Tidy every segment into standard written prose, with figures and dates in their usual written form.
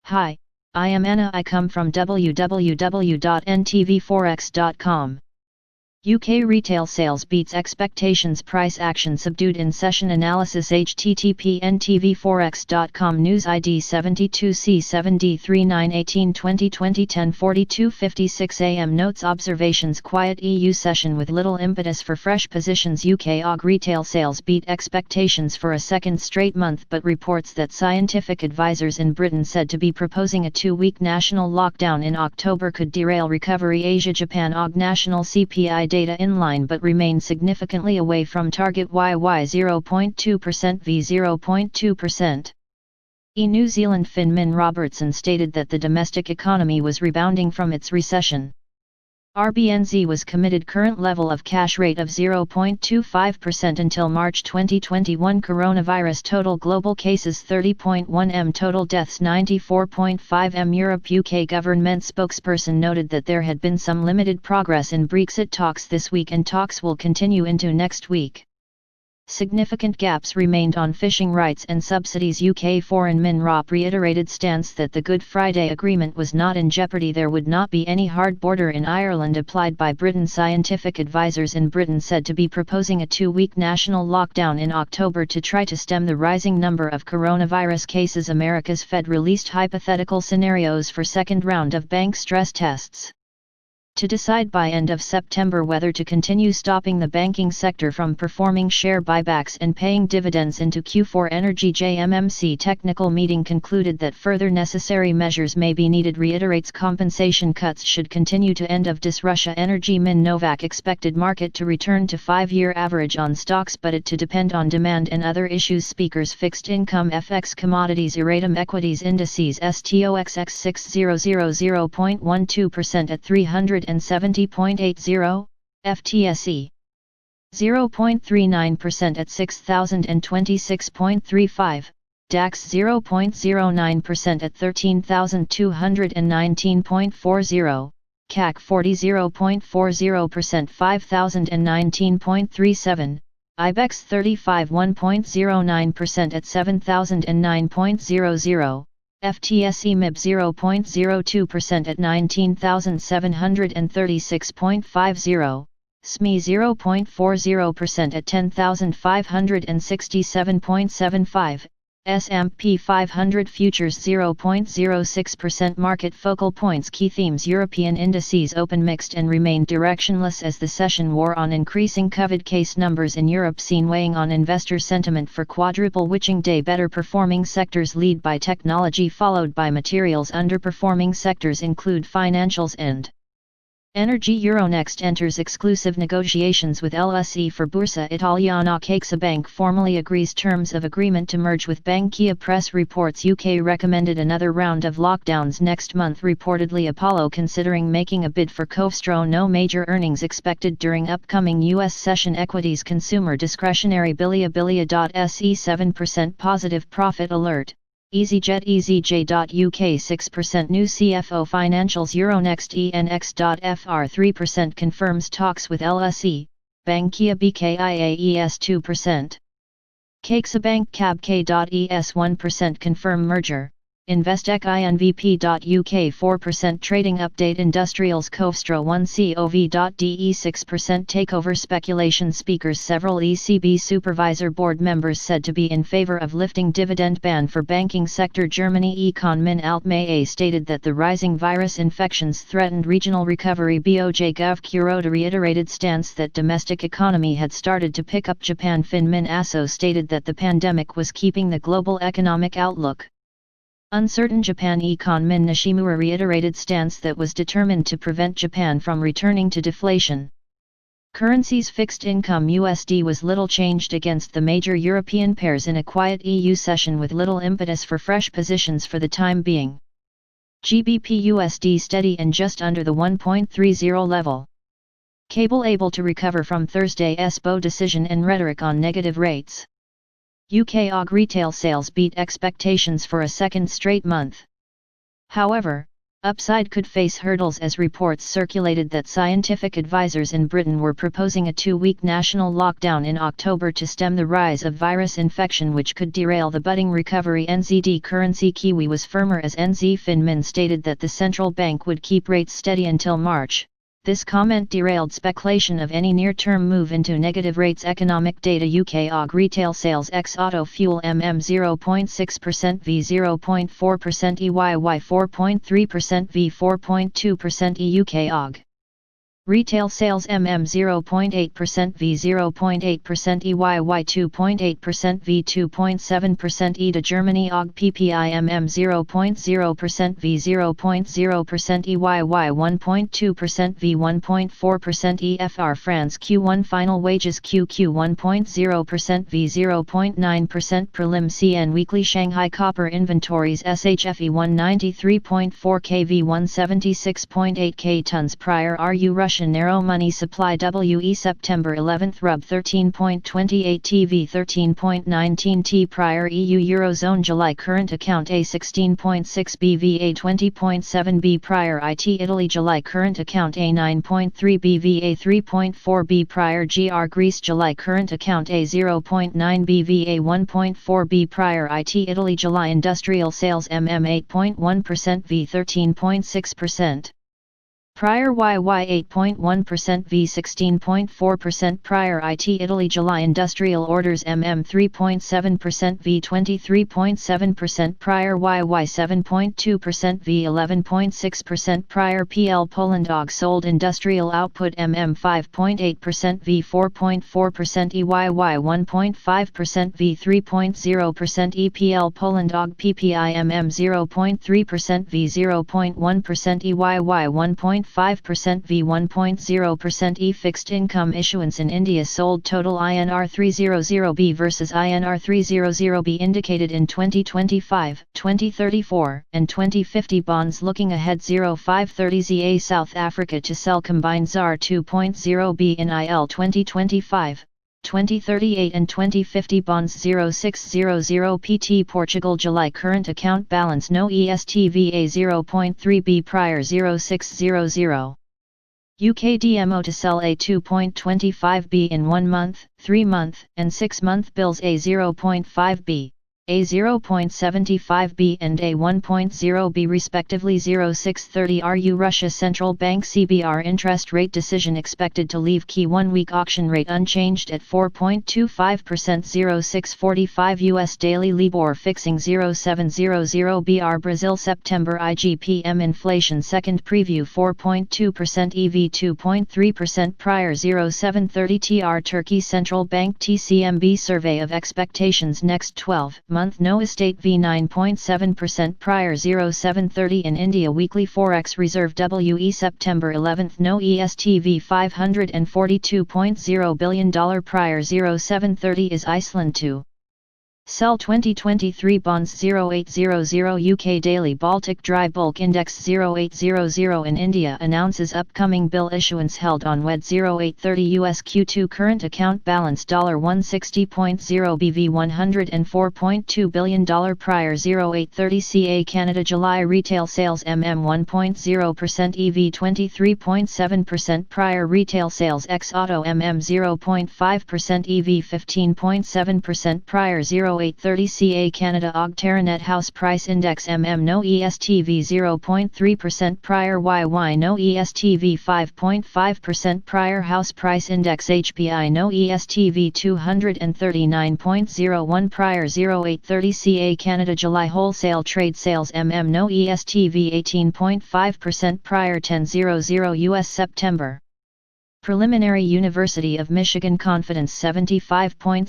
Hi, I am Anna. I come from www.ntvforex.com. UK retail sales beats expectations. Price action subdued in session analysis. http ntvforex.com news ID 72C7D3918 10:42:56 am notes observations. Quiet EU session with little impetus for fresh positions. UK AUG retail sales beat expectations for a second straight month, but reports that scientific advisors in Britain said to be proposing a 2-week national lockdown in October could derail recovery. Asia-Japan AUG national CPI data in line but remain significantly away from target YY 0.2% v 0.2%. New Zealand Fin Min Robertson stated that the domestic economy was rebounding from its recession. RBNZ was committed current level of cash rate of 0.25% until March 2021. Coronavirus total global cases 30.1 m, total deaths 94.5 m. Europe. UK government spokesperson noted that there had been some limited progress in Brexit talks this week and talks will continue into next week. Significant gaps remained on fishing rights and subsidies. UK Foreign Minrop reiterated stance that the Good Friday Agreement was not in jeopardy. There would not be any hard border in Ireland applied by Britain. Scientific advisors in Britain said to be proposing a 2-week national lockdown in October to try to stem the rising number of coronavirus cases. America's Fed released hypothetical scenarios for second round of bank stress tests to decide by end of September whether to continue stopping the banking sector from performing share buybacks and paying dividends into Q4. Energy JMMC technical meeting concluded that further necessary measures may be needed. Reiterates compensation cuts should continue to end of dis. Russia Energy Min Novak expected market to return to 5-year average on stocks but it to depend on demand and other issues. Speakers fixed income FX commodities Iratum equities indices STOXX 6000 0.12% at 370.80, FTSE 0.39% at 6026.35, DAX 0.09% at 13,219.40, CAC 40.40% 5,019.37, IBEX 35 1.09% at 7,009.00, FTSE MIB 0.02% at 19,736.50, SME 0.40% at 10,567.75, S&P 500 futures 0.06%. Market focal points. Key themes. European indices open mixed and remained directionless as the session wore on. Increasing COVID case numbers in Europe seen weighing on investor sentiment for quadruple witching day. Better performing sectors lead by technology followed by materials. Underperforming sectors include financials and energy. Euronext enters exclusive negotiations with LSE for Borsa Italiana. CaixaBank formally agrees terms of agreement to merge with Bankia. Press reports UK recommended another round of lockdowns next month. Reportedly Apollo considering making a bid for Covestro. No major earnings expected during upcoming US session. Equities consumer discretionary Bilia 7% positive profit alert. EasyJet.UK 6% new CFO financials. Euronext ENX.FR 3% confirms talks with LSE, Bankia BKIAES 2%. CaixaBank CABK.ES 1% confirm merger. Investec INVP.UK 4% trading update. Industrials Covestro 1COV.DE 6% takeover speculation. Speakers. Several ECB supervisor board members said to be in favor of lifting dividend ban for banking sector. Germany Econ Min Altmaier stated that the rising virus infections threatened regional recovery. BOJ Gov Kuroda reiterated stance that domestic economy had started to pick up. Japan Fin Min Aso stated that the pandemic was keeping the global economic outlook uncertain. Japan Econ Min Nishimura reiterated stance that was determined to prevent Japan from returning to deflation. Currencies. Fixed income USD was little changed against the major European pairs in a quiet EU session with little impetus for fresh positions for the time being. GBP USD steady and just under the 1.30 level. Cable able to recover from Thursday's BO decision and rhetoric on negative rates. UK AUG retail sales beat expectations for a second straight month. However, Upside could face hurdles as reports circulated that scientific advisors in Britain were proposing a 2-week national lockdown in October to stem the rise of virus infection, which could derail the budding recovery. NZD currency Kiwi was firmer as NZ Fin stated that the central bank would keep rates steady until March. This comment derailed speculation of any near-term move into negative rates. Economic data: UK AUG retail sales ex auto fuel 0.6% v 0.4%, EYY 4.3% v 4.2%, UK AUG retail sales 0.8% v 0.8%, EYY 2.8% v 2.7%, EDA Germany AUG PPI 0.0% v 0.0%, EYY 1.2% v 1.4%, EFR France Q1 final wages QQ 1.0% v 0.9%, prelim CN weekly Shanghai copper inventories SHFE 193.4 kV 176.8 k tons prior. RU Russian narrow money supply WE September 11 RUB 13.28 TV 13.19 T prior. EU Eurozone July current account A 16.6 BVA 20.7 B prior. IT Italy July current account A 9.3 BVA 3.4 B prior. GR Greece July current account A 0.9 BVA 1.4 B prior. IT Italy July industrial sales 8.1% v 13.6%. Prior. YY 8.1% v 16.4% prior. IT Italy July industrial orders 3.7% v 23.7% prior. YY 7.2% v 11.6% prior. PL Poland AUG sold industrial output 5.8% v 4.4%, EYY 1.5% v 3.0%, EPL Poland AUG PPI 0.3% v 0.1%, EYY 1.5% v 1.0%, E-fixed income issuance in India sold total INR 300B versus INR 300B indicated in 2025, 2034, and 2050 bonds. Looking ahead 0530ZA South Africa to sell combined ZAR 2.0B in IL 2025, 2038 and 2050 bonds. 0600 PT Portugal July current account balance no ESTVA 0.3B prior. 0600 UK DMO to sell a 2.25B in 1 month, 3 month, and 6 month bills a 0.5B, a 0.75B and a 1.0B respectively. 0630 RU Russia Central Bank CBR interest rate decision expected to leave key 1-week auction rate unchanged at 4.25%. 0645 US daily Libor fixing 0700 BR Brazil September IGPM inflation second preview 4.2% EV 2.3% prior. 0730 TR Turkey Central Bank TCMB survey of expectations next 12 month no estate v 9.7% prior. 0730 in India weekly Forex reserve WE September 11 no EST v $542.0 billion prior. 0730 is Iceland to sell 2023 bonds. 0800 UK Daily Baltic Dry Bulk Index 0800 in India announces upcoming bill issuance held on Wed. 0830 US Q2 current account balance $160.0 BV $104.2 billion prior. 0830 CA Canada July retail sales 1.0% EV 23.7% prior. Retail sales ex auto 0.5% EV 15.7% prior. 0830 CA Canada AUG Terranet House Price Index no ESTV 0.3% prior. YY no ESTV 5.5% prior. House Price Index HPI no ESTV 239.01 prior. 0830 CA Canada July wholesale trade sales no ESTV 18.5% prior. 1000 US September preliminary University of Michigan confidence 75.0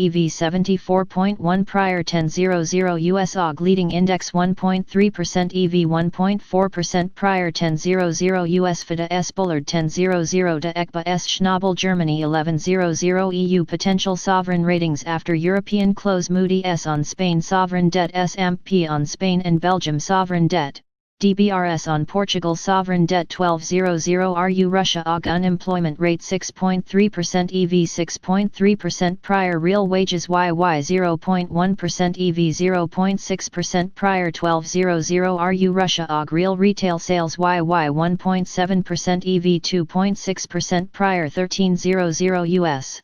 EV 74.1 prior. 1000 US AUG leading index 1.3% EV 1.4% prior. 1000 US FIDA S Bullard 1000 de ECBA S Schnabel Germany 1100 EU potential sovereign ratings after European close Moody S on Spain sovereign debt S AMP P on Spain and Belgium sovereign debt DBRS on Portugal sovereign debt 1200 RU Russia AUG unemployment rate 6.3% EV 6.3% prior real wages YY 0.1% EV 0.6% prior 1200 RU Russia AUG real retail sales YY 1.7% EV 2.6% prior 1300 US.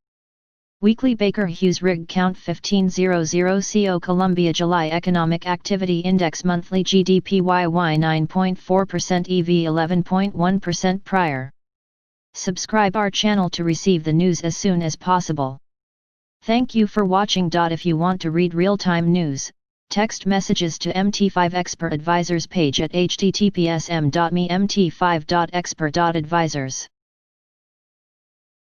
Weekly Baker Hughes rig count 1500 CO Colombia July Economic Activity Index monthly GDP YY 9.4% EV 11.1% prior. Subscribe our channel to receive the news as soon as possible. Thank you for watching. If you want to read real-time news, text messages to MT5 Expert Advisors page at https://m.me mt5.expert.advisors.